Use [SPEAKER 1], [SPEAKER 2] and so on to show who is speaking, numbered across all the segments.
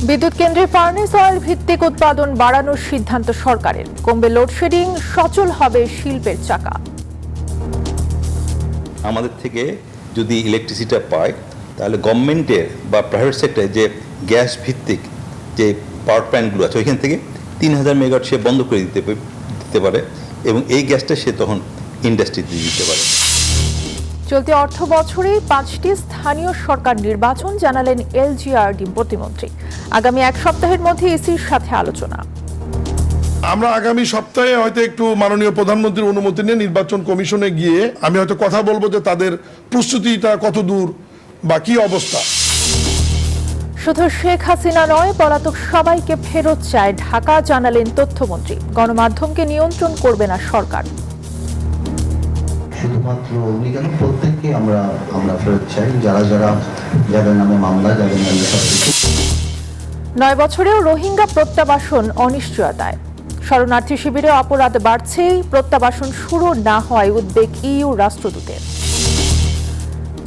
[SPEAKER 1] বিদ্যুৎ কেন্দ্রে furnace oil ভিত্তিক উৎপাদন বাড়ানোর সিদ্ধান্ত সরকারের। কমবে লোডশেডিং, সচল হবে শিল্পের চাকা।
[SPEAKER 2] আমাদের থেকে যদি ইলেকট্রিসিটিটা পায় তাহলে গভর্নমেন্টের বা প্রাইভেট সেক্টরে যে গ্যাস ভিত্তিক যে পাওয়ার প্ল্যান্টগুলো আছে ওইখান থেকে 3000 মেগাওয়াট সে বন্ধ করে দিতে পারে এবং এই গ্যাসটা সে তখন ইন্ডাস্ট্রিতে দিতে পারে।
[SPEAKER 1] চলতি অর্থ বছরে 5টি স্থানীয় সরকার নির্বাচন, জানালেন এলজিআরডি প্রতিমন্ত্রী। আগামী এক সপ্তাহের মধ্যে ইসির সাথে আলোচনা।
[SPEAKER 3] আমরা আগামী সপ্তাহে হয়তো একটু মাননীয় প্রধানমন্ত্রীর অনুমতি নিয়ে নির্বাচন কমিশনে গিয়ে আমি হয়তো কথা বলবো যে তাদের প্রস্তুতিটা কত দূর বা কি অবস্থা।
[SPEAKER 1] শুধু শেখ হাসিনা নয়, পলাতক সবাইকে ফেরত চায় ঢাকা, জানালেন তথ্যমন্ত্রী। গণমাধ্যমকে নিয়ন্ত্রণ করবে না সরকার।
[SPEAKER 4] শুধুমাত্র অগ্নিকাণ্ড প্রত্যেককে আমরা ফেরত চাই, যাদের নামে মামলা, যাদের নামে সবকিছু।
[SPEAKER 1] 9 বছরেও রোহিঙ্গা প্রত্যাবাসন অনিশ্চয়তায়। শরণার্থী শিবিরে অপরাধ বাড়ছেই, প্রত্যাবাসন শুরু না হওয়ায় উদ্বেগ ইইউ রাষ্ট্রদূতের।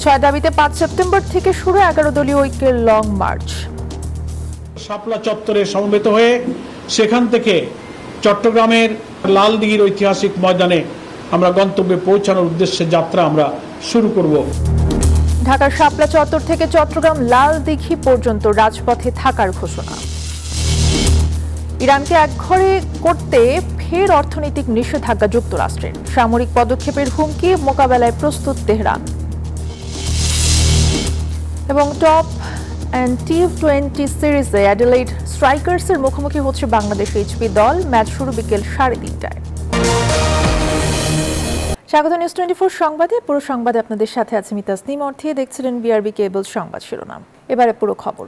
[SPEAKER 1] 6 দাবিতে 5 সেপ্টেম্বর থেকে শুরু 11 দলীয় ঐক্যের লং মার্চ।
[SPEAKER 5] শাপলা চত্বরে সমবেত হয়ে সেখান থেকে চট্টগ্রামের লালদিঘির ঐতিহাসিক ময়দানে আমরা গন্তব্যে পৌঁছানোর উদ্দেশ্যে যাত্রা আমরা শুরু করব।
[SPEAKER 1] ঢাকার শাপলা চত্বর থেকে চট্টগ্রাম লালদিঘি পর্যন্ত রাজপথে থাকার ঘোষণা। ইরানকে একঘরে করতে ফের অর্থনৈতিক নিষেধাজ্ঞা যুক্তরাষ্ট্রের। সামরিক পদক্ষেপের হুমকি মোকাবেলায় প্রস্তুত তেহরান। এবং টপ T20 সিরিজে অ্যাডিলেইড স্ট্রাইকার্সের মুখোমুখি হচ্ছে বাংলাদেশ এইচপি দল। ম্যাচ শুরু বিকেল 3:30টায়। স্বাগত নিউজ 24 সংবাদে। পুরো সংবাদে আপনাদের সাথে আছে আমি তাসনিম অর্থে। দেখছিলেন বিআরবি কেবল সংবাদ শিরোনাম। এবারে পুরো খবর।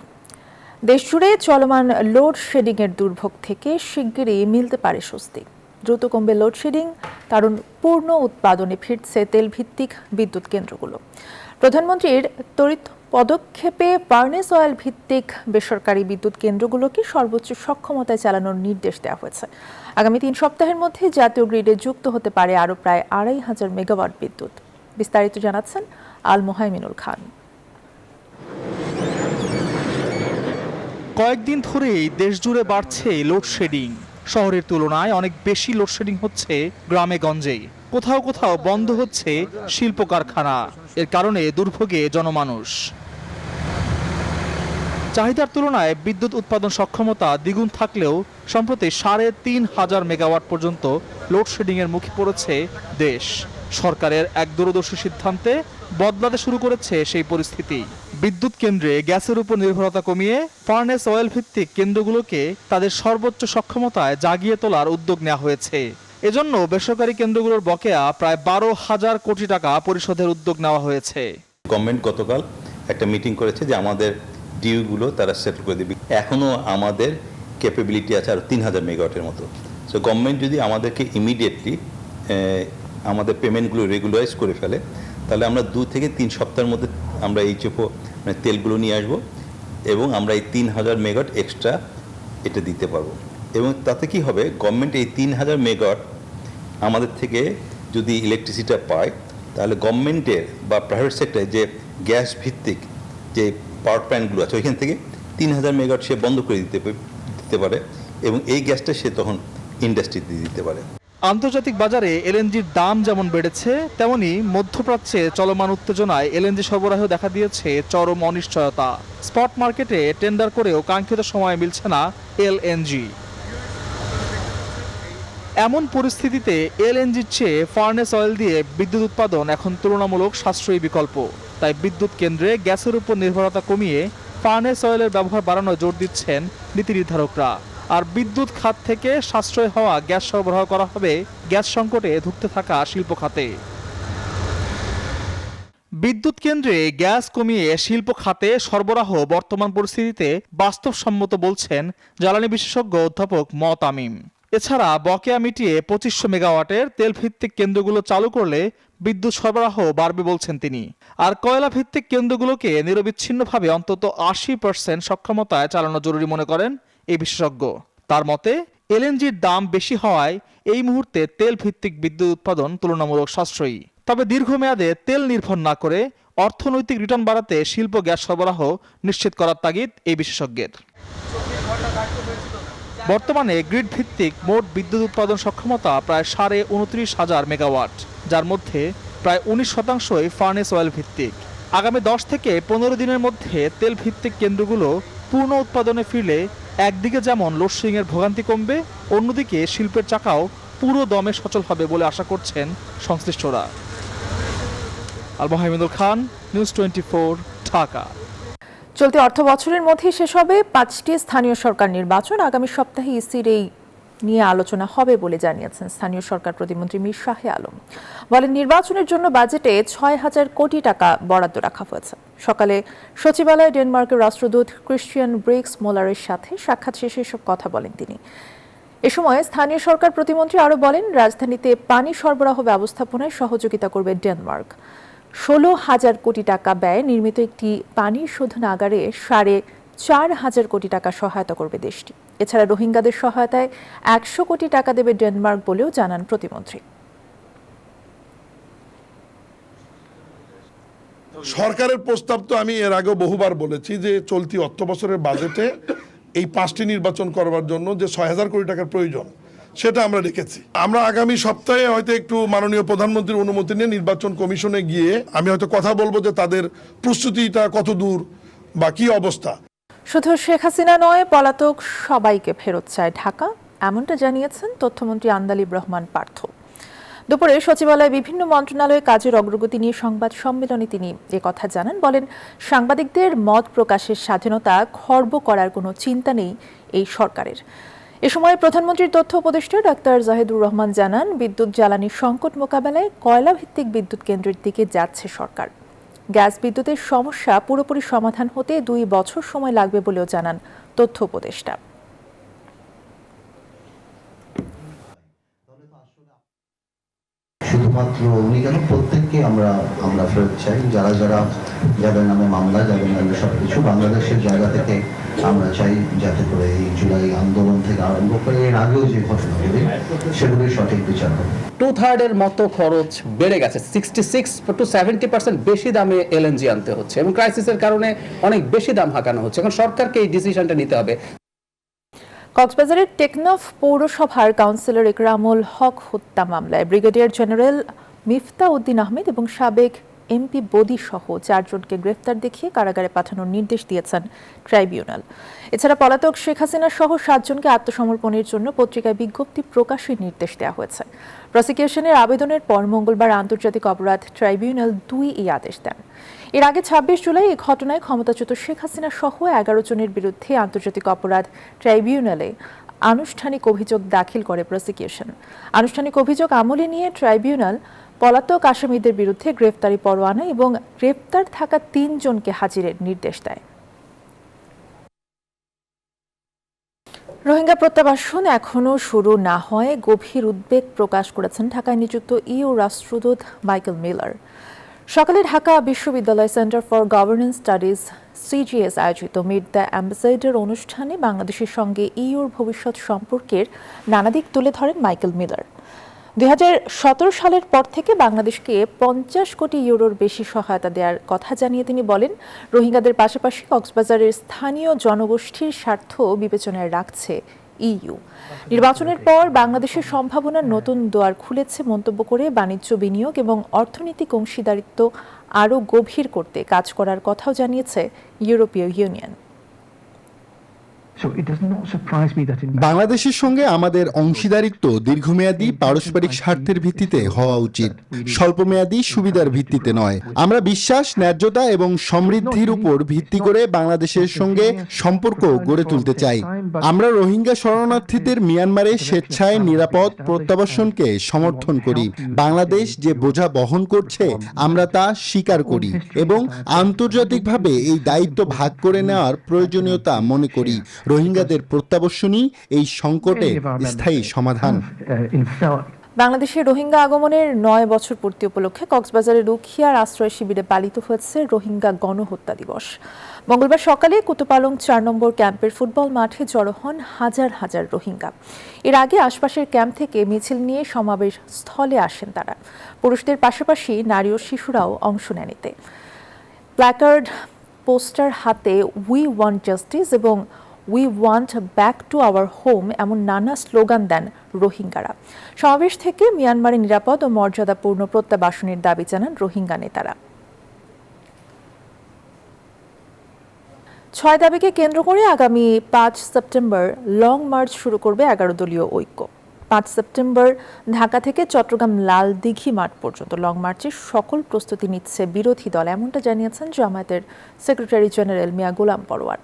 [SPEAKER 1] দেশজুড়ে চলমান লোডশেডিং এর দুর্ভোগ থেকে শিগগিরই মিলতে পারে স্বস্তি। দ্রুত কমবে লোডশেডিং, কারণ পূর্ণ উৎপাদনে ফিরছে তেলভিত্তিক বিদ্যুৎ কেন্দ্রগুলো। প্রধানমন্ত্রীর তড়িৎ পদক্ষেপে ফার্নেস অয়েল ভিত্তিক বেসরকারি বিদ্যুৎ কেন্দ্রগুলোকে সর্বোচ্চ সক্ষমতায় চালানোর নির্দেশ দেওয়া হয়েছে। আগামী 3 সপ্তাহের মধ্যে জাতীয় গ্রিডে যুক্ত হতে পারে আরও প্রায় 2500 মেগাওয়াট বিদ্যুৎ। বিস্তারিত জানাচ্ছেন আল মোহাইমিনুল খান।
[SPEAKER 6] কয়েকদিন ধরেই দেশজুড়ে বাড়ছে লোডশেডিং। শহরের তুলনায় অনেক বেশি লোডশেডিং হচ্ছে গ্রামে গঞ্জে। কোথাও কোথাও বন্ধ হচ্ছে শিল্প কারখানা। এর কারণে দুর্ভোগে জনমানুষ। চাহিদার তুলনায় বিদ্যুৎ উৎপাদন সক্ষমতা দ্বিগুণ থাকলেও সম্প্রতি 3500 মেগাওয়াট পর্যন্ত লোডশেডিং এর মুখে পড়েছে দেশ। সরকারের এক দূরদর্শী সিদ্ধান্তে বদলাতে শুরু করেছে সেই পরিস্থিতি। বিদ্যুৎ কেন্দ্রে গ্যাসের উপর নির্ভরতা কমিয়ে ফার্নেস অয়েল ভিত্তিক কেন্দ্রগুলোকে তাদের সর্বোচ্চ সক্ষমতায় জাগিয়ে তোলার উদ্যোগ নেওয়া হয়েছে। এজন্য বেসরকারি কেন্দ্রগুলোর বকেয়া প্রায় 12,000 কোটি টাকা পরিশোধের উদ্যোগ নেওয়া হয়েছে।
[SPEAKER 2] গভর্নমেন্ট গতকাল একটা মিটিং করেছে যে আমাদের ডিউগুলো তারা সেটেল করে দেবে। এখনও আমাদের ক্যাপাবিলিটি আছে আর 3000 মেগাওয়াটের মতো। সো গভর্নমেন্ট যদি আমাদেরকে ইমিডিয়েটলি আমাদের পেমেন্টগুলো রেগুলারাইজ করে ফেলে তাহলে আমরা 2 থেকে 3 সপ্তাহের মধ্যে আমরা এই তেলগুলো নিয়ে আসবো এবং আমরা এই 3000 মেগাওয়াট এক্সট্রা এটা দিতে পারবো। এবং তাতে কি হবে, গভর্নমেন্ট এই 3000 মেগাওয়াট আমাদের থেকে যদি ইলেকট্রিসিটিটা পায় তাহলে গভর্নমেন্টের বা প্রাইভেট সেক্টরে যে গ্যাস ভিত্তিক যে পাওয়ার প্ল্যান্টগুলো আছে ওইখান থেকে 3000 মেগাওয়াট সে বন্ধ করে দিতে পারে এবং এই গ্যাসটা সে তখন ইন্ডাস্ট্রিতে দিতে পারে।
[SPEAKER 6] আন্তর্জাতিক বাজারে এলএনজির দাম যেমন বেড়েছে, তেমনি মধ্যপ্রাচ্যে চলমান উত্তেজনায় এলএনজি সরবরাহ দেখা দিয়েছে চরম অনিশ্চয়তা। স্পট মার্কেটে টেন্ডার করেও কাঙ্ক্ষিত সময়ে মিলছে না এলএনজি। এমন পরিস্থিতিতে এলএনজির চেয়ে ফার্নেস অয়েল দিয়ে বিদ্যুৎ উৎপাদন এখন তুলনামূলক সাশ্রয়ী বিকল্প। তাই বিদ্যুৎ কেন্দ্রে গ্যাসের উপর নির্ভরতা কমিয়ে ফার্নেস অয়েলের ব্যবহার বাড়ানোর জোর দিচ্ছেন নীতি নির্ধারকরা। আর বিদ্যুৎ খাত থেকে সাশ্রয় হওয়া গ্যাস সরবরাহ করা হবে গ্যাস সংকটে ধুঁকতে থাকা শিল্প খাতে। বিদ্যুৎ কেন্দ্রে গ্যাস কমিয়ে শিল্প খাতে সরবরাহ বর্তমান পরিস্থিতিতে বাস্তবসম্মত বলছেন জ্বালানি বিশেষজ্ঞ অধ্যাপক ম তামিম। এছাড়া বকেয়া মিটিয়ে 2500 মেগাওয়াটের তেলভিত্তিক কেন্দ্রগুলো চালু করলে বিদ্যুৎ সরবরাহ বাড়বে বলছেন তিনি। আর কয়লা ভিত্তিক কেন্দ্রগুলোকে নিরবিচ্ছিন্নভাবে অন্তত 80% সক্ষমতায় চালানো জরুরি মনে করেন এই বিশেষজ্ঞ। তার মতে এলএনজির দাম বেশি হওয়ায় এই মুহূর্তে তেল ভিত্তিক বিদ্যুৎ উৎপাদন তুলনামূলক সাশ্রয়ী। তবে দীর্ঘমেয়াদে তেল নির্ভর না করে অর্থনৈতিক রিটার্ন বাড়াতে শিল্প গ্যাস সরবরাহ নিশ্চিত করার তাগিদ এই বিশেষজ্ঞের। বর্তমানে গ্রিড ভিত্তিক মোট বিদ্যুৎ উৎপাদন সক্ষমতা প্রায় 29,500 মেগাওয়াট, যার মধ্যে প্রায় 19% ফার্নেস অয়েল ভিত্তিক। আগামী 10 থেকে 15 দিনের মধ্যে তেল ভিত্তিক কেন্দ্রগুলো পূর্ণ উৎপাদনে ফিরলে একদিকে যেমন লোডশেডিং এর ভোগান্তি কমবে, অন্যদিকে শিল্পের চাকাও পুরো দমে সচল হবে বলে আশা করছেন সংশ্লিষ্টরা। আল মোহাম্মদুল খান, নিউজ 24, ঢাকা।
[SPEAKER 1] চলতি অর্থ বছরের মধ্যেই শেষ হবে 5টি স্থানীয় সরকার নির্বাচন। আগামী সপ্তাহে ইসির এই নিয়ে আলোচনা হবে বলে জানিয়েছেন স্থানীয় সরকার প্রতিমন্ত্রী মীর শাহে আলম। বলেন, নির্বাচনের জন্য বাজেটে 6,000 কোটি টাকা বরাদ্দ রাখা হয়েছে। সকালে সচিবালয়ে ডেনমার্কের রাষ্ট্রদূত ক্রিশ্চিয়ান ব্রিক্স মোলারের সাথে সাক্ষাৎ শেষে এসব কথা বলেন তিনি। এ সময় স্থানীয় সরকার প্রতিমন্ত্রী আরও বলেন, রাজধানীতে পানি সরবরাহ ব্যবস্থাপনায় সহযোগিতা করবে ডেনমার্ক। 16,000 কোটি টাকা ব্যয়ে নির্মিত একটি পানি শোধনাগারে 4,500 কোটি টাকা সহায়তা করবে দেশটি। এছাড়া রোহিঙ্গাদের সহায়তায় 100 কোটি টাকা দেবে ডেনমার্ক বলেও জানান প্রতিমন্ত্রী।
[SPEAKER 3] সরকারের প্রস্তাব তো আমি এর আগেও বহুবার বলেছি যে চলতি অর্থ বছরের বাজেটে এই 5টি নির্বাচন করবার জন্য যে 6,000 কোটি টাকার প্রয়োজন সেটা আমরা রেখেছি। আমরা আগামী সপ্তাহে হয়তো একটু মাননীয় প্রধানমন্ত্রীর অনুমতি নিয়ে নির্বাচন কমিশনে গিয়ে আমি হয়তো কথা বলবো যে তাদের প্রস্তুতিটা কত দূর বা কি অবস্থা।
[SPEAKER 1] শুধু শেখ হাসিনা নয়, পলাতক সবাইকে ফেরত চায় ঢাকা, এমনটা জানিয়েছেন তথ্যমন্ত্রী আন্দালিব রহমান পার্থ। দুপুরে সচিবালয়ে বিভিন্ন মন্ত্রণালয়ে কাজের অগ্রগতি নিয়ে সংবাদ সম্মেলনে তিনি কথা জানান। বলেন, সাংবাদিকদের মত প্রকাশের স্বাধীনতা খর্ব করার কোনো চিন্তা নেই এই সরকারের। এ সময় প্রধানমন্ত্রীর তথ্য উপদেষ্টা ডাক্তার জাহিদুর রহমান জানান, বিদ্যুৎ জ্বালানি সংকট মোকাবেলায় কয়লা ভিত্তিক বিদ্যুৎ কেন্দ্রের দিকে যাচ্ছে সরকার। গ্যাস বিদ্যুতের সমস্যা পুরোপুরি সমাধান হতে 2 বছর সময় লাগবে বলেও জানান তথ্য উপদেষ্টা।
[SPEAKER 4] শুধুমাত্র উনি কেন, প্রত্যেককে আমরা ফেরত চাই। যাদের নামে মামলা, যাদের নামে সবকিছু, বাংলাদেশের জায়গা থেকে আমরা চাই যাতে করে এই জুলাই আন্দোলন থেকে আরম্ভ করে এর আগেও যে ঘটনাগুলি সেগুলির সঠিক বিচার হবে।
[SPEAKER 7] 2/3 মতো খরচ বেড়ে গেছে, 66 to 70% বেশি দামে এলএনজি আনতে হচ্ছে এবং ক্রাইসিসের কারণে অনেক বেশি দাম হাঁকানো হচ্ছে। এখন সরকারকে এই ডিসিশনটা নিতে হবে।
[SPEAKER 1] কক্সবাজারের টেকনাফ পৌরসভার কাউন্সিলর ইকরামুল হক হত্যা মামলায় ব্রিগেডিয়ার জেনারেল মিফতা উদ্দিন আহমেদ এবং সাবেক এমপি বদি সহ 4 জনকে গ্রেফতার দেখিয়ে কারাগারে পাঠানোর নির্দেশ দিয়েছেন ট্রাইব্যুনাল। এছাড়া পলাতক শেখ হাসিনা সহ 7 জনকে আত্মসমর্পণের জন্য পত্রিকায় বিজ্ঞপ্তি প্রকাশের নির্দেশ দেওয়া হয়েছে। প্রসিকিউশনের আবেদনের পর মঙ্গলবার আন্তর্জাতিক অপরাধ ট্রাইব্যুনাল 2 এই আদেশ দেন। এর আগে 26 জুলাই এই ঘটনায় ক্ষমতাচ্যুত শেখ হাসিনা সহ 11 জনের বিরুদ্ধে আন্তর্জাতিক অপরাধ ট্রাইব্যুনালে আনুষ্ঠানিক অভিযোগ দাখিল করে প্রসিকিউশন। আনুষ্ঠানিক অভিযোগ আমলে নিয়ে ট্রাইব্যুনাল পলাতক আসামিদের বিরুদ্ধে গ্রেফতারি পরোয়ানা এবং গ্রেফতার থাকা 3 জনকে হাজিরের নির্দেশ দেয়। রোহিঙ্গা প্রত্যাবাসন এখনও শুরু না হয় গভীর উদ্বেগ প্রকাশ করেছেন ঢাকায় নিযুক্ত ইইউ রাষ্ট্রদূত মাইকেল মিলার। সকালে ঢাকা বিশ্ববিদ্যালয় centre for governance studies CGS আয়োজিত মিট দ্য অ্যাম্বাসেডর অনুষ্ঠানে বাংলাদেশের সঙ্গে ইইউর ভবিষ্যৎ সম্পর্কের নানা দিক তুলে ধরেন মাইকেল মিলার। 2017 সালের পর থেকে বাংলাদেশকে 50 কোটি ইউরোর বেশি সহায়তা দেওয়ার কথা জানিয়ে তিনি বলেন, রোহিঙ্গাদের পাশাপাশি কক্সবাজারের স্থানীয় জনগোষ্ঠীর স্বার্থ বিবেচনায় রাখছে ইইউ। নির্বাচনের পর বাংলাদেশের সম্ভাবনার নতুন দুয়ার খুলেছে মন্তব্য করে বাণিজ্য, বিনিয়োগ এবং অর্থনৈতিক অংশীদারিত্ব আরও গভীর করতে কাজ করার কথাও জানিয়েছে ইউরোপীয় ইউনিয়ন।
[SPEAKER 8] বাংলাদেশের সঙ্গে আমাদের অংশীদারিত্ব দীর্ঘমেয়াদী পারস্পরিক স্বার্থের ভিত্তিতে হওয়া উচিত, স্বল্পমেয়াদী সুবিধার ভিত্তিতে নয়। আমরা বিশ্বাস, ন্যায্যতা এবং সমৃদ্ধির উপর ভিত্তি করে বাংলাদেশের সঙ্গে সম্পর্ক গড়ে তুলতে চাই। আমরা রোহিঙ্গা শরণার্থীদের মিয়ানমারে স্বেচ্ছায় নিরাপদ প্রত্যাবাসনকে সমর্থন করি। বাংলাদেশ যে বোঝা বহন করছে আমরা তা স্বীকার করি এবং আন্তর্জাতিকভাবে এই দায়িত্ব ভাগ করে নেওয়ার প্রয়োজনীয়তা মনে করি। রোহিঙ্গাদের প্রত্যাবাসনই এই সংকটে স্থায়ী সমাধান।
[SPEAKER 1] বাংলাদেশে রোহিঙ্গা আগমনের 9 বছর পূর্তি উপলক্ষে কক্সবাজারের রুখিয়ার আশ্রয় শিবিরে পালিত হয়েছে রোহিঙ্গা গণহত্যা দিবস। মঙ্গলবার সকালে কুতুপালং 4 নম্বর ক্যাম্পের ফুটবল মাঠে জড়ো হন হাজার হাজার রোহিঙ্গা। এর আগে আশপাশের ক্যাম্প থেকে মিছিল নিয়ে সমাবেশ স্থলে আসেন তারা। পুরুষদের পাশাপাশি নারী ও শিশুরাও অংশ নেন এতে। প্ল্যাকার্ড, পোস্টার হাতে উই ওয়ান্ট জাস্টিস এবং we want back to our home এমন নানা স্লোগান দেন রোহিঙ্গারা। সমাবেশ থেকে মিয়ানমারে নিরাপদ ও মর্যাদাপূর্ণ প্রত্যাবাসনের দাবি জানান রোহিঙ্গা নেতারা। 6 দাবিকে কেন্দ্র করে আগামী 5 সেপ্টেম্বর লং মার্চ শুরু করবে 11 দলীয় ঐক্য। 5 সেপ্টেম্বর ঢাকা থেকে চট্টগ্রাম লাল দিঘি মাঠ পর্যন্ত লং মার্চের সকল প্রস্তুতি নিচ্ছে বিরোধী দল, এমনটা জানিয়েছেন জামায়াতের সেক্রেটারি জেনারেল মিয়া গোলাম পরোয়ার।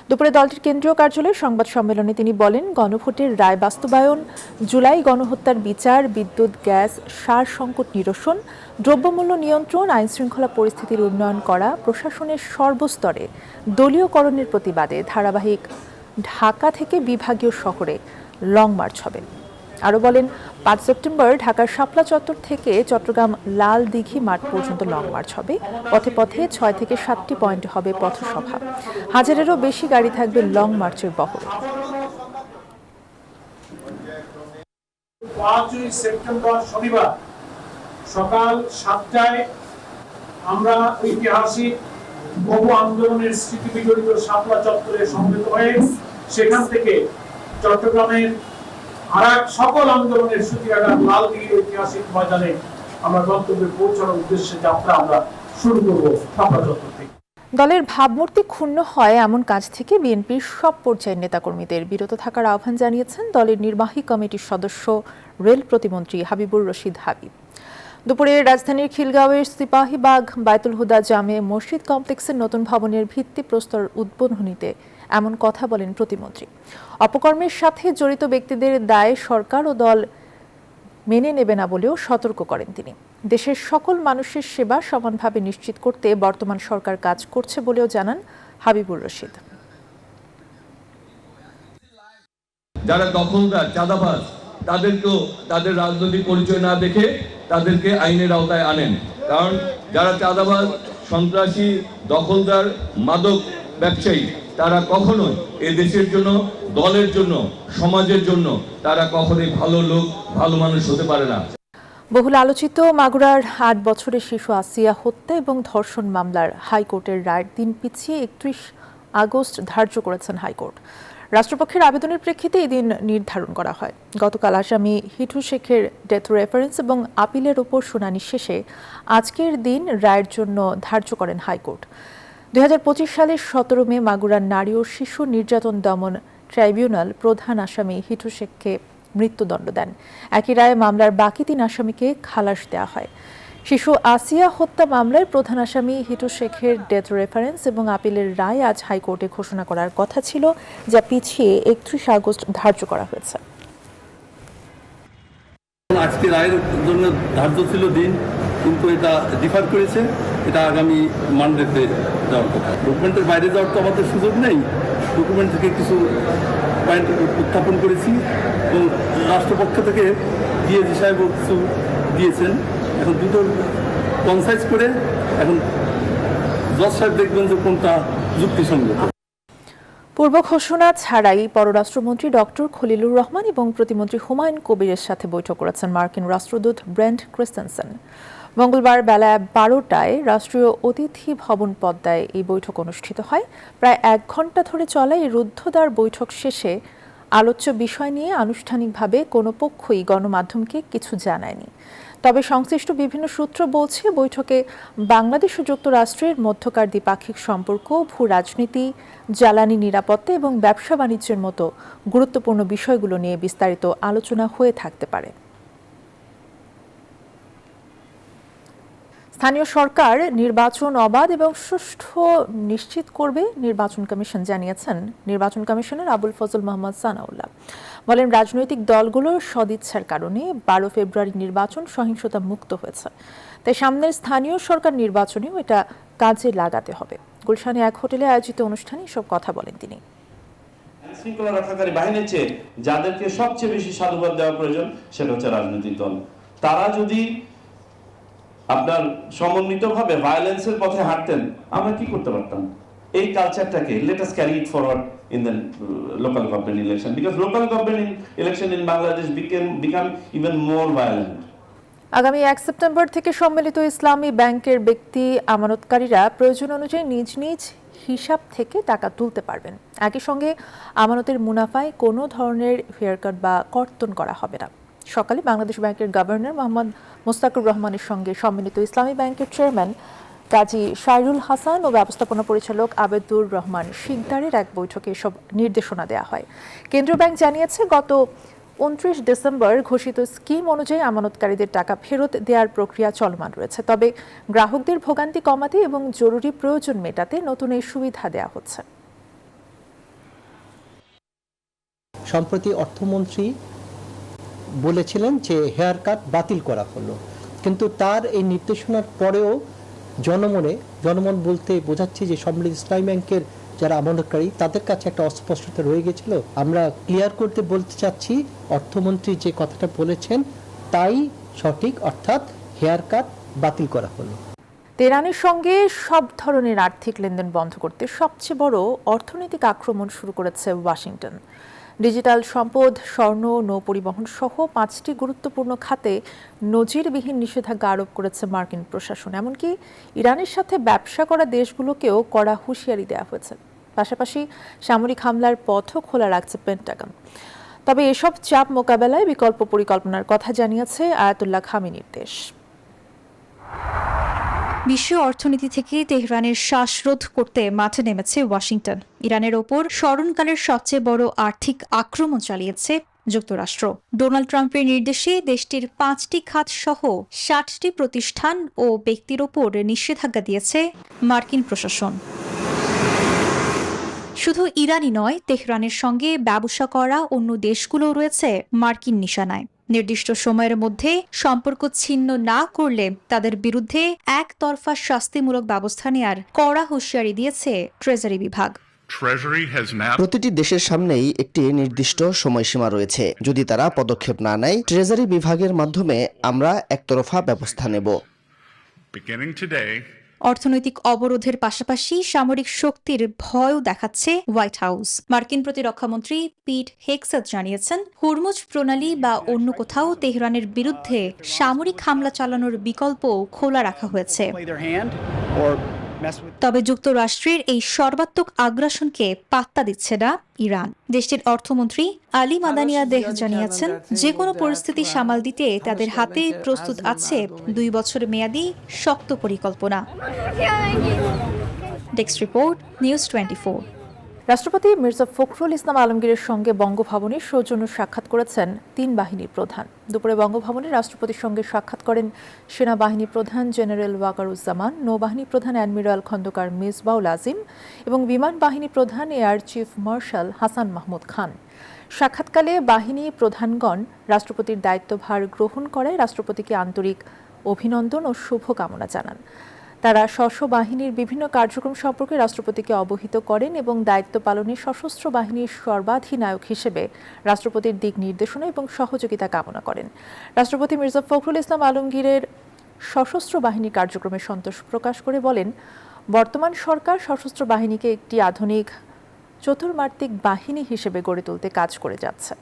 [SPEAKER 1] দুপুরে দলটির কেন্দ্রীয় কার্যালয়ে সংবাদ সম্মেলনে তিনি বলেন, গণভোটের রায় বাস্তবায়ন, জুলাই গণহত্যার বিচার, বিদ্যুৎ, গ্যাস, সার সংকট নিরসন, দ্রব্যমূল্য নিয়ন্ত্রণ, আইনশৃঙ্খলা পরিস্থিতির উন্নয়ন করা, প্রশাসনের সর্বস্তরে দলীয়করণের প্রতিবাদে ধারাবাহিক ঢাকা থেকে বিভাগীয় শহরে লং মার্চ হবে। আরও বলেন, 5 সেপ্টেম্বর ঢাকার শাপলা চত্বর থেকে চট্টগ্রাম লাল দিঘি মাঠ পর্যন্ত লং মার্চ হবে। পথে পথে 6 থেকে 7টি পয়েন্টে হবে পথসভা। হাজারেরও বেশি গাড়ি থাকবে লং মার্চের বহরে।
[SPEAKER 5] 5 সেপ্টেম্বর শনিবার সকাল 7টায় আমরা ঐতিহাসিক বহু আন্দোলনের স্মৃতি বিজড়িত শাপলা চত্বরে সমবেত হয়ে সেখান থেকে চট্টগ্রামের আর সকল আন্দোলনের সূতিকাগার লালদিঘির ঐতিহাসিক ময়দানে আমরা গন্তব্যে পৌঁছানোর উদ্দেশ্যে যাত্রা আমরা শুরু করব শাপলা চত্বর থেকে।
[SPEAKER 1] দলের ভাবমূর্তি ক্ষুণ্ণ হয় এমন কাজ থেকে বিএনপির সব পর্যায়ের নেতাকর্মীদের বিরত থাকার আহ্বান জানিয়েছেন দলের নির্বাহী কমিটির সদস্য রেল প্রতিমন্ত্রী হাবিবুর রশিদ হাবিব। দুপুরে রাজধানীর খিলগাঁওয়ের সিপাহীবাগ বায়তুল হুদা জামে মসজিদ কমপ্লেক্সের নতুন ভবনের ভিত্তিপ্রস্তর উদ্বোধনীতে এমন কথা বলেন প্রতিমন্ত্রী। অপকর্মের সাথে জড়িত ব্যক্তিদের দায় সরকার ও দল মেনে নেবে না বলেও সতর্ক করেন তিনি। দেশের সকল মানুষের সেবা সমানভাবে নিশ্চিত করতে বর্তমান সরকার কাজ করছে বলেও জানান হাবিবুর রশিদ।
[SPEAKER 9] যারা দখলদার, চাঁদাবাজ, তাদেরকেও তাদের রাজনৈতিক পরিচয় না দেখে তাদেরকে আইনের আওতায় আনেন। কারণ যারা চাঁদাবাজ, সন্ত্রাসী, দখলদার, মাদক ব্যবসায়ী, তারা কখনোই এই দেশের জন্য, দলের জন্য, সমাজের জন্য তারা কখনোই ভালো লোক, ভালো মানুষ হতে পারে না।
[SPEAKER 1] বহুল আলোচিত মাগুরার 8 বছরের শিশু আসিয়া হত্যা এবং ধর্ষণ মামলার হাইকোর্টের রায়ের দিন পিছিয়ে 31 আগস্ট ধার্য করেছেন হাইকোর্ট। রাষ্ট্রপক্ষের আবেদনের প্রেক্ষিতে এই দিন নির্ধারণ করা হয়। গতকাল আসামি হিটু শেখের ডেথ রেফারেন্স এবং আপিলের ওপর শুনানি শেষে আজকের দিন রায়ের জন্য ধার্য করেন হাইকোর্ট। 2025 সালের 17 মে মাগুরার নারী ও শিশু নির্যাতন দমন ট্রাইব্যুনাল প্রধান আসামি হিটু শেখকে মৃত্যুদণ্ড দেন। একই রায়ে মামলার বাকি 3 আসামিকে খালাস দেওয়া হয়। শিশু আসিয়া হত্যা মামলায় প্রধান আসামি হিটু শেখের ডেথ রেফারেন্স এবং আপিলের রায় আজ হাইকোর্টে ঘোষণা করার কথা ছিল, যা পিছিয়ে 31 আগস্ট ধার্য করা হয়েছে।
[SPEAKER 10] আজকে রায়ের জন্য ধার্য ছিল দিন, কিন্তু এটা ডিফার করেছে। এটা আগামী মানডেতে যাওয়ার কথা। ডকুমেন্টের বাইরে যাওয়ার তো আমাদের সুযোগ নেই। ডকুমেন্ট থেকে কিছু পয়েন্ট উত্থাপন করেছি এবং রাষ্ট্রপক্ষ থেকে ডিএজি সাহেব কিছু দিয়েছেন। এখন দুটো কনসাইজ করে এখন জজ সাহেব দেখবেন যে কোনটা যুক্তিসঙ্গত।
[SPEAKER 1] পূর্ব ঘোষণা ছাড়াই পররাষ্ট্রমন্ত্রী ডক্টর খলিলুর রহমান এবং প্রতিমন্ত্রী হুমায়ুন কবিরের সাথে বৈঠক করেছেন মার্কিন রাষ্ট্রদূত ব্রেন্ট ক্রিস্টেনসেন। মঙ্গলবার বেলা 12টায় রাষ্ট্রীয় অতিথি ভবন পদ্মায় এই বৈঠক অনুষ্ঠিত হয়। প্রায় 1 ঘণ্টা ধরে চলা এই রুদ্ধদ্বার বৈঠক শেষে আলোচ্য বিষয় নিয়ে আনুষ্ঠানিকভাবে কোনো পক্ষই গণমাধ্যমকে কিছু জানায়নি। তবে সংশ্লিষ্ট বিভিন্ন সূত্র বলছে, বৈঠকে বাংলাদেশ ও যুক্তরাষ্ট্রের মধ্যকার দ্বিপাক্ষিক সম্পর্ক, ভূ রাজনীতি, জ্বালানি নিরাপত্তা এবং ব্যবসা বাণিজ্যের মতো গুরুত্বপূর্ণ বিষয়গুলো নিয়ে বিস্তারিত আলোচনা হয়ে থাকতে পারে। স্থানীয় সরকার নির্বাচন অবাধ এবং সুষ্ঠু নিশ্চিত করবে, নির্বাচন কমিশন জানিয়েছেন নির্বাচন কমিশনার আবুল ফজল মোহাম্মদ সানাউল্লাহ। বলেন, রাজনৈতিক দলগুলোর সদিচ্ছার কারণে 12 ফেব্রুয়ারি নির্বাচন সহিংসতা মুক্ত হয়েছে। তাই সামনের স্থানীয় সরকার নির্বাচনেও এটা কাজে লাগাতে হবে। গুলশানে এক হোটেলে আয়োজিত অনুষ্ঠানে এসব কথা বলেন তিনি।
[SPEAKER 11] শৃঙ্খলা রক্ষাকারী বাহিনীর চেয়ে যাদেরকে সবচেয়ে বেশি সাধুবাদ দেওয়া প্রয়োজন সেটা হচ্ছে রাজনৈতিক দল। তারা যদি আপনার সমন্বিতভাবে ভায়োলেন্সের পথে হাঁটতেন, আমরা কি করতে পারতাম? এই কালচারটাকে let us carry it forward in the local government election, because local government election in Bangladesh become even more violent.
[SPEAKER 1] আগামী 1 সেপ্টেম্বর থেকে সম্মিলিত ইসলামী ব্যাংকের ব্যক্তি আমানতকারীরা প্রয়োজন অনুযায়ী নিজ নিজ হিসাব থেকে টাকা তুলতে পারবেন। একই সঙ্গে আমানতের মুনাফায় কোনো ধরনের হেয়ারকাট বা কর্তন করা হবে না। সকালে বাংলাদেশ ব্যাংকের গভর্নর মোহাম্মদ মোস্তাকুর রহমানের সঙ্গে সম্মিলিত ইসলামী ব্যাংকের চেয়ারম্যান কাজী শাইরুল হাসান ও ব্যবস্থাপনা পরিচালক আবেদুর রহমান শিকদারের এক বৈঠকে এসব নির্দেশনা দেওয়া হয়। কেন্দ্রীয় ব্যাংক জানিয়েছে, গত 29 ডিসেম্বর ঘোষিত স্কিম অনুযায়ী আমানতকারীদের টাকা ফেরত দেওয়ার প্রক্রিয়া চলমান রয়েছে। তবে গ্রাহকদের ভোগান্তি কমাতে এবং জরুরি প্রয়োজন মেটাতে নতুন এই সুবিধা দেওয়া হচ্ছে।
[SPEAKER 12] সম্প্রতি অর্থমন্ত্রী বলেছিলেন যে হেয়ার কাট বাতিল করা হলো, কিন্তু তার এই নির্দেশনার পরেও জনমন বলতে বোঝাচ্ছে যে সম্মিলিত ইসলামী ব্যাংকের যারা আমানতকারী তাদের কাছে একটা অস্পষ্টতা রয়ে গেছিল। আমরা ক্লিয়ার করতে বলতে চাচ্ছি, অর্থমন্ত্রী যে কথাটা বলেছেন তাই সঠিক, অর্থাৎ হেয়ার কাট বাতিল করা হলো।
[SPEAKER 1] তেহরানের সঙ্গে সব ধরনের আর্থিক লেনদেন বন্ধ করতে সবচেয়ে বড় অর্থনৈতিক আক্রমণ শুরু করেছে ওয়াশিংটন। ডিজিটাল সম্পদ, স্বর্ণ, নৌ পরিবহন সহ 5টি গুরুত্বপূর্ণ খাতে নজিরবিহীন নিষেধাজ্ঞা আরোপ করেছে মার্কিন প্রশাসন। এমনকি ইরানের সাথে ব্যবসা করা দেশগুলোকেও কড়া হুঁশিয়ারি দেওয়া হয়েছে। পাশাপাশি সামরিক হামলার পথও খোলা রাখছে পেন্টাগন। তবে এসব চাপ মোকাবেলায় বিকল্প পরিকল্পনার কথা জানিয়েছে আয়াতুল্লাহ খামেনির দেশ।
[SPEAKER 13] বিশ্ব অর্থনীতি থেকে তেহরানের শ্বাসরোধ করতে মাঠে নেমেছে ওয়াশিংটন। ইরানের ওপর স্মরণকালের সবচেয়ে বড় আর্থিক আক্রমণ চালিয়েছে যুক্তরাষ্ট্র। ডোনাল্ড ট্রাম্পের নির্দেশে দেশটির 5টি খাত সহ 60টি প্রতিষ্ঠান ও ব্যক্তির ওপর নিষেধাজ্ঞা দিয়েছে মার্কিন প্রশাসন। শুধু ইরানই নয়, তেহরানের সঙ্গে ব্যবসা করা অন্য দেশগুলোও রয়েছে মার্কিন নিশানায়। নির্দিষ্ট সময়ের মধ্যে সম্পর্ক ছিন্ন না করলে তাদের বিরুদ্ধে একতরফা শাস্তিমূলক ব্যবস্থা নেয়ার কড়া হুঁশিয়ারি দিয়েছে ট্রেজারি বিভাগ।
[SPEAKER 14] প্রতিটি দেশের সামনেই একটি নির্দিষ্ট সময়সীমা রয়েছে। যদি তারা পদক্ষেপ না নেয়, ট্রেজারি বিভাগের মাধ্যমে আমরা একতরফা ব্যবস্থা নেব।
[SPEAKER 13] অর্থনৈতিক অবরোধের পাশাপাশি সামরিক শক্তির ভয়ও দেখাচ্ছে হোয়াইট হাউস। মার্কিন প্রতিরক্ষামন্ত্রী পিট হেগসেথ জানিয়েছেন, হুরমুজ প্রণালী বা অন্য কোথাও তেহরানের বিরুদ্ধে সামরিক হামলা চালানোর বিকল্প খোলা রাখা হয়েছে। তবে যুক্তরাষ্ট্রের এই সর্বাত্মক আগ্রাসনকে পাত্তা দিচ্ছে না ইরান। দেশটির অর্থমন্ত্রী আলী মাদানিয়াদেহ জানিয়েছেন, যে কোনো পরিস্থিতি সামাল দিতে তাদের হাতে প্রস্তুত আছে 2 বছর মেয়াদী শক্ত পরিকল্পনা। Desk report, news 24।
[SPEAKER 1] রাষ্ট্রপতি মির্জা ফখরুল ইসলাম আলমগীরের সঙ্গে বঙ্গভবনে সৌজন্য সাক্ষাৎ করেছেন 3 বাহিনীর প্রধান। দুপুরে বঙ্গভবনে রাষ্ট্রপতির সঙ্গে সাক্ষাৎ করেন সেনাবাহিনী প্রধান জেনারেল ওয়াকারুজ্জামান, নৌবাহিনী প্রধান অ্যাডমিরাল খন্দকার মিসবাউল আজিম এবং বিমান বাহিনী প্রধান air chief marshal Hasan Mahmud Khan. সাক্ষাৎকালে বাহিনী প্রধানগণ রাষ্ট্রপতির দায়িত্বভার গ্রহণ করায় রাষ্ট্রপতিকে আন্তরিক অভিনন্দন ও শুভকামনা জানান। তারা স্ব বাহিনীর বিভিন্ন কার্যক্রম সম্পর্কে রাষ্ট্রপতিকে অবহিত করেন এবং দায়িত্ব পালনে সশস্ত্র বাহিনীর সর্বাধিনায়ক হিসেবে রাষ্ট্রপতির দিক নির্দেশনা এবং সহযোগিতা কামনা করেন। রাষ্ট্রপতি মির্জা ফখরুল ইসলাম আলমগীরের সশস্ত্র বাহিনীর কার্যক্রমে সন্তোষ প্রকাশ করে বলেন, বর্তমান সরকার সশস্ত্র বাহিনীকে একটি আধুনিক চতুর্মাত্রিক বাহিনী হিসেবে গড়ে তুলতে কাজ করে যাচ্ছে।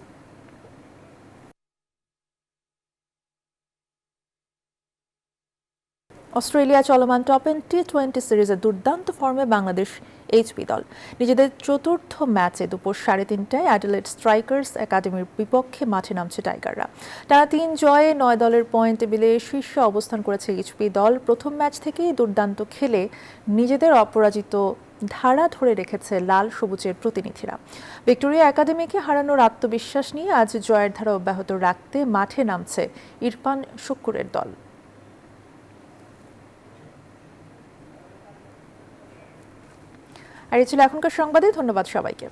[SPEAKER 1] অস্ট্রেলিয়া চলমান টপ-10 টি20 সিরিজের দুর্দান্ত ফর্মে বাংলাদেশ এইচপি দল। নিজেদের চতুর্থ ম্যাচে দুপুর 3:30টায় অ্যাডিলেড স্ট্রাইকার্স একাডেমির বিপক্ষে মাঠে নামছে টাইগাররা। টানা 3 জয়ে 9 দলের পয়েন্ট টেবিলে শীর্ষে অবস্থান করেছে এইচপি দল। প্রথম ম্যাচ থেকেই দুর্দান্ত খেলে নিজেদের অপরাজিত ধারা ধরে রেখেছে লাল সবুজের প্রতিনিধিরা। ভিক্টোরিয়া একাডেমিকে হারানোর আত্মবিশ্বাস নিয়ে আজ জয়ের ধারা অব্যাহত রাখতে মাঠে নামছে ইরফান শুক্কুরের দল। আর এই ছিল এখনকার সংবাদে। ধন্যবাদ সবাইকে।